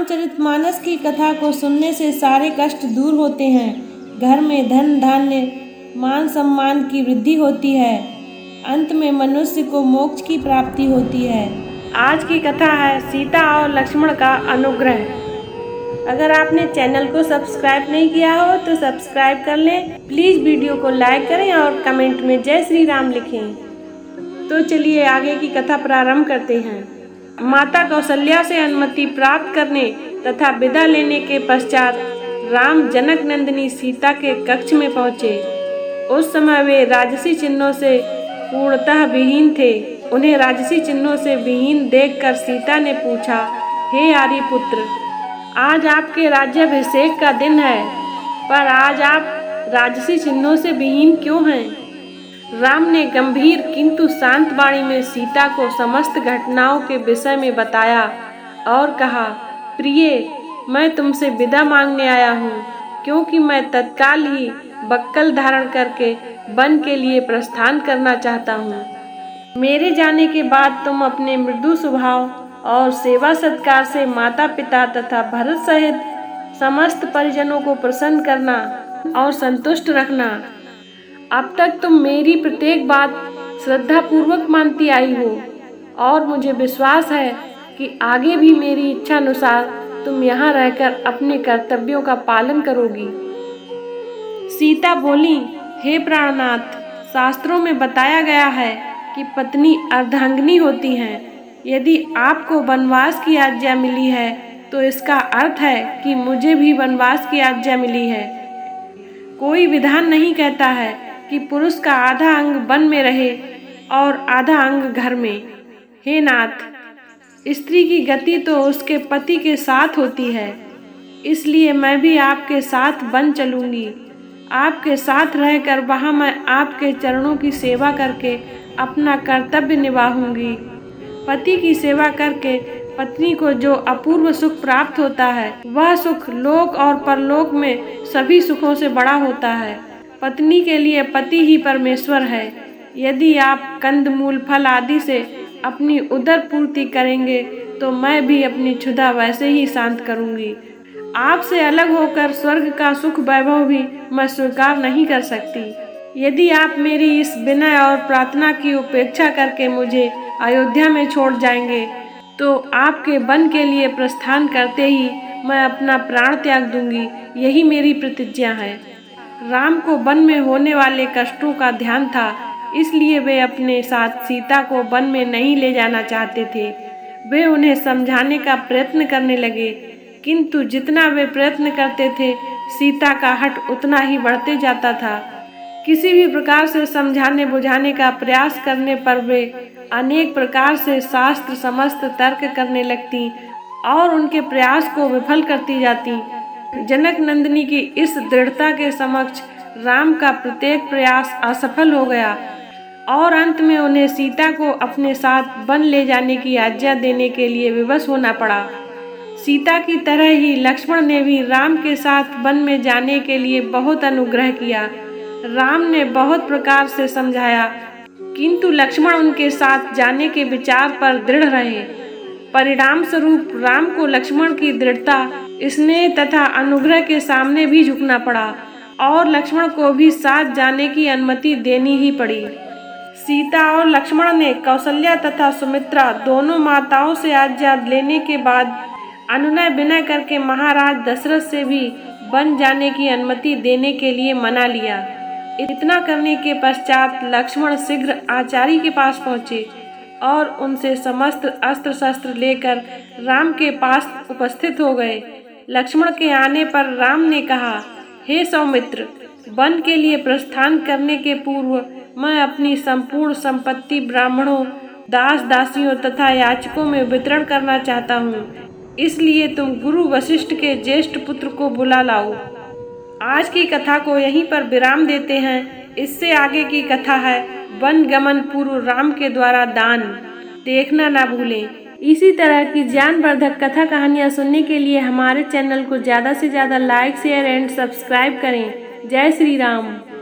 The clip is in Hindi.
रामचरितमानस की कथा को सुनने से सारे कष्ट दूर होते हैं। घर में धन धान्य मान सम्मान की वृद्धि होती है। अंत में मनुष्य को मोक्ष की प्राप्ति होती है। आज की कथा है सीता और लक्ष्मण का अनुग्रह। अगर आपने चैनल को सब्सक्राइब नहीं किया हो तो सब्सक्राइब कर लें। प्लीज़ वीडियो को लाइक करें और कमेंट में जय श्री राम लिखें। तो चलिए आगे की कथा प्रारंभ करते हैं। माता कौशल्या से अनुमति प्राप्त करने तथा विदा लेने के पश्चात राम जनक नंदिनी सीता के कक्ष में पहुँचे। उस समय वे राजसी चिन्हों से पूर्णतः विहीन थे। उन्हें राजसी चिन्हों से विहीन देखकर सीता ने पूछा, हे आर्यपुत्र, आज आपके राज्याभिषेक का दिन है, पर आज आप राजसी चिन्हों से विहीन क्यों हैं? राम ने गंभीर किंतु शांत वाणी में सीता को समस्त घटनाओं के विषय में बताया और कहा, प्रिय, मैं तुमसे विदा मांगने आया हूँ, क्योंकि मैं तत्काल ही बक्कल धारण करके वन के लिए प्रस्थान करना चाहता हूँ। मेरे जाने के बाद तुम अपने मृदु स्वभाव और सेवा सत्कार से माता पिता तथा भरत सहित समस्त परिजनों को प्रसन्न करना और संतुष्ट रखना। अब तक तुम मेरी प्रत्येक बात श्रद्धा पूर्वक मानती आई हो और मुझे विश्वास है कि आगे भी मेरी इच्छा अनुसार तुम यहाँ रहकर अपने कर्तव्यों का पालन करोगी। सीता बोली, हे प्राणनाथ, शास्त्रों में बताया गया है कि पत्नी अर्धांगिनी होती हैं। यदि आपको वनवास की आज्ञा मिली है तो इसका अर्थ है कि मुझे भी वनवास की आज्ञा मिली है। कोई विधान नहीं कहता है कि पुरुष का आधा अंग वन में रहे और आधा अंग घर में। हे नाथ, स्त्री की गति तो उसके पति के साथ होती है, इसलिए मैं भी आपके साथ वन चलूंगी। आपके साथ रहकर वहाँ मैं आपके चरणों की सेवा करके अपना कर्तव्य निभाऊंगी। पति की सेवा करके पत्नी को जो अपूर्व सुख प्राप्त होता है, वह सुख लोक और परलोक में सभी सुखों से बड़ा होता है। पत्नी के लिए पति ही परमेश्वर है। यदि आप कंदमूल फल आदि से अपनी उदर पूर्ति करेंगे तो मैं भी अपनी क्षुधा वैसे ही शांत करूंगी। आपसे अलग होकर स्वर्ग का सुख वैभव भी मैं स्वीकार नहीं कर सकती। यदि आप मेरी इस विनय और प्रार्थना की उपेक्षा करके मुझे अयोध्या में छोड़ जाएंगे तो आपके वन के लिए प्रस्थान करते ही मैं अपना प्राण त्याग दूंगी। यही मेरी प्रतिज्ञा है। राम को वन में होने वाले कष्टों का ध्यान था, इसलिए वे अपने साथ सीता को वन में नहीं ले जाना चाहते थे। वे उन्हें समझाने का प्रयत्न करने लगे, किंतु जितना वे प्रयत्न करते थे सीता का हठ उतना ही बढ़ते जाता था। किसी भी प्रकार से समझाने बुझाने का प्रयास करने पर वे अनेक प्रकार से शास्त्र समस्त तर्क करने लगती और उनके प्रयास को विफल करती जाती। जनक नंदिनी की इस दृढ़ता के समक्ष राम का प्रत्येक प्रयास असफल हो गया और अंत में उन्हें सीता को अपने साथ वन ले जाने की आज्ञा देने के लिए विवश होना पड़ा। सीता की तरह ही लक्ष्मण ने भी राम के साथ वन में जाने के लिए बहुत अनुग्रह किया। राम ने बहुत प्रकार से समझाया, किंतु लक्ष्मण उनके साथ जाने के विचार पर दृढ़ रहे। परिणाम स्वरूप राम को लक्ष्मण की दृढ़ता, स्नेह तथा अनुग्रह के सामने भी झुकना पड़ा और लक्ष्मण को भी साथ जाने की अनुमति देनी ही पड़ी। सीता और लक्ष्मण ने कौशल्या तथा सुमित्रा दोनों माताओं से आज्ञा लेने के बाद अनुनय विनय करके महाराज दशरथ से भी वन जाने की अनुमति देने के लिए मना लिया। इतना करने के पश्चात लक्ष्मण शीघ्र आचार्य के पास पहुँचे और उनसे समस्त अस्त्र शस्त्र लेकर राम के पास उपस्थित हो गए। लक्ष्मण के आने पर राम ने कहा, हे सौमित्र, वन के लिए प्रस्थान करने के पूर्व मैं अपनी संपूर्ण संपत्ति ब्राह्मणों, दास दासियों तथा याचकों में वितरण करना चाहता हूँ। इसलिए तुम गुरु वशिष्ठ के ज्येष्ठ पुत्र को बुला लाओ। आज की कथा को यहीं पर विराम देते हैं। इससे आगे की कथा है वन गमन पूर्व राम के द्वारा दान। देखना ना भूलें। इसी तरह की ज्ञानवर्धक कथा कहानियाँ सुनने के लिए हमारे चैनल को ज़्यादा से ज़्यादा लाइक शेयर एंड सब्सक्राइब करें। जय श्री राम।